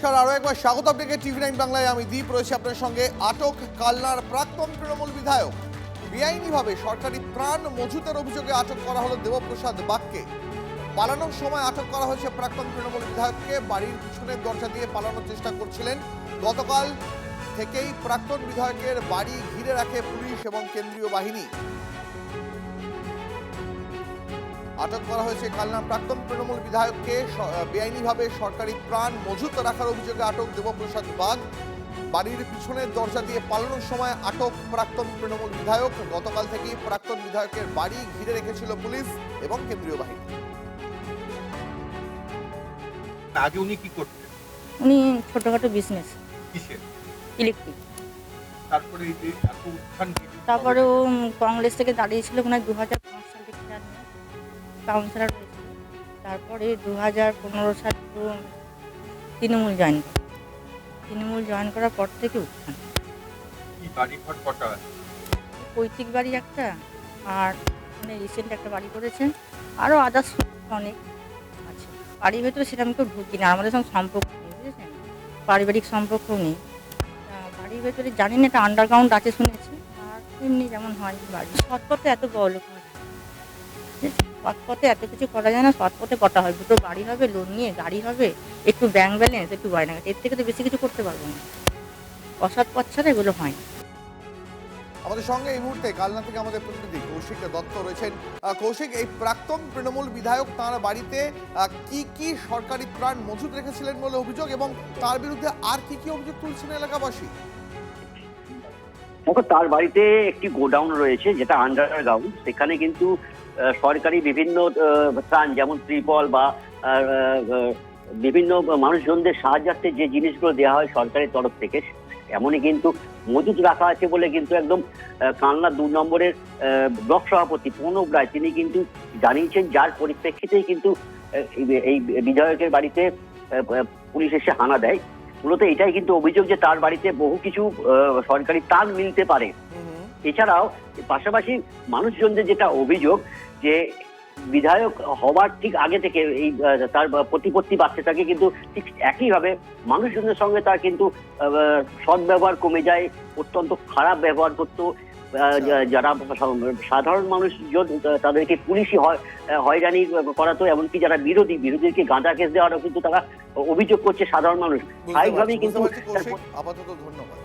নমস্কার, আরো একবার স্বাগত আপনাকে TV9 বাংলায়। আমি দীপ রয়েছে আপনার সঙ্গে। আটক কালনার প্রাক্তন তৃণমূল বিধায়ক। বেআইনিভাবে সরকারি ত্রাণ মজুতের অভিযোগে আটক করা হলো দেবপ্রসাদ বাগকে। পালানোর সময় আটক করা হয়েছে প্রাক্তন তৃণমূল বিধায়ককে। বাড়ির পিছনের দরজা দিয়ে পালানোর চেষ্টা করছিলেন। গতকাল থেকেই প্রাক্তন বিধায়কের বাড়ি ঘিরে রাখে পুলিশ এবং কেন্দ্রীয় বাহিনী। আটক করা হয়েছে কালনা প্রাক্তন তৃণমূল বিধায়ককে। বেআইনিভাবে সরকারি ত্রাণ মজুত রাখার অভিযোগে আটক দেবপ্রসাদ বাগ। বাড়ির পিছনের দরজা দিয়ে পালানোর সময় আটক প্রাক্তন তৃণমূল বিধায়ক। গতকাল থেকেই প্রাক্তন বিধায়কের বাড়ি ঘিরে রেখেছিল পুলিশ এবং কেন্দ্রীয় বাহিনী। আগে উনি কি করতেন? উনি ছোটখাটো বিজনেস, কিসের? ইলেকট্রিক। তারপরে এই যে এত উত্থান তারপরে ও কংগ্রেস থেকে দাঁড়িয়েছিল মনে হয় 2005 সাল থেকে কাউন্সিলর হয়েছিল। তারপরে 2015 সাল তৃণমূল জয়েন করে। তৃণমূল জয়েন করার পর থেকে উত্থান। কি বাড়ি ঘর কটা আছে? পৈতৃক বাড়ি একটা, আর মানে রিসেন্ট একটা বাড়ি করেছে, আরও আদার্স অনেক আছে। বাড়ির ভেতরে সেটা আমি কেউ ঢুকি না, আমাদের সঙ্গে সম্পর্ক নেই, বুঝেছেন, পারিবারিক সম্পর্ক নেই। বাড়ির ভেতরে জানি না, একটা আন্ডারগ্রাউন্ড আছে শুনেছি। আর এমনি যেমন হয় বাড়ি, সৎপথে এত বড়লোক হয়, সৎপথে এত কিছু করা যায় না। সৎপথে কটা হয়, দুটো বাড়ি হবে, লোন নিয়ে গাড়ি হবে, একটু ব্যাংক ব্যালেন্স, একটু গয়না, এর থেকে তো বেশি কিছু করতে পারবো না। অসৎ পথ ছাড়া এগুলো হয় না। আমাদের সঙ্গে এই মুহূর্তে কালনা থেকে আমাদের প্রতিনিধি কৌশিক দত্ত রয়েছেন। কৌশিক, এই প্রাক্তন তৃণমূল বিধায়ক তাঁর বাড়িতে কি কি সরকারি ত্রাণ মজুত রেখেছিলেন বলে অভিযোগ, এবং তার বিরুদ্ধে আর কি কি অভিযোগ তুলছেন এলাকাবাসী? দেখো, তার বাড়িতে একটি গোডাউন রয়েছে যেটা আন্ডারগ্রাউন্ড। সেখানে কিন্তু সরকারি বিভিন্ন ত্রাণ, যেমন ত্রিপল বা বিভিন্ন মানুষজনদের সাহায্যার্থে যে জিনিসগুলো দেওয়া হয় সরকারের তরফ থেকে, এমনই কিন্তু মজুত রাখা আছে বলে কিন্তু একদম কালনা 2 নম্বরের ব্লক সভাপতি প্রণব রায় তিনি কিন্তু জানিয়েছেন, যার পরিপ্রেক্ষিতেই কিন্তু এই বিধায়কের বাড়িতে পুলিশ এসে হানা দেয়। মূলত এটাই কিন্তু অভিযোগ যে তার বাড়িতে বহু কিছু সরকারি ত্রাণ মিলতে পারে। এছাড়াও পাশাপাশি মানুষজনদের যেটা অভিযোগ, যে বিধায়ক হওয়ার ঠিক আগে থেকে এই তার প্রতিপত্তি বাচ্চাটাকে কিন্তু ঠিক একইভাবে মানুষজনের সঙ্গে তার কিন্তু সদ্ব্যবহার কমে যায়, অত্যন্ত খারাপ ব্যবহার করতো। যারা সাধারণ মানুষজন তাদেরকে পুলিশই হয়রানি করাতো, এমনকি যারা বিরোধীকে গাঁজা কেস দেওয়ারও কিন্তু তারা অভিযোগ করছে সাধারণ মানুষ। স্বাভাবিকভাবেই কিন্তু আপাতত ধন্যবাদ।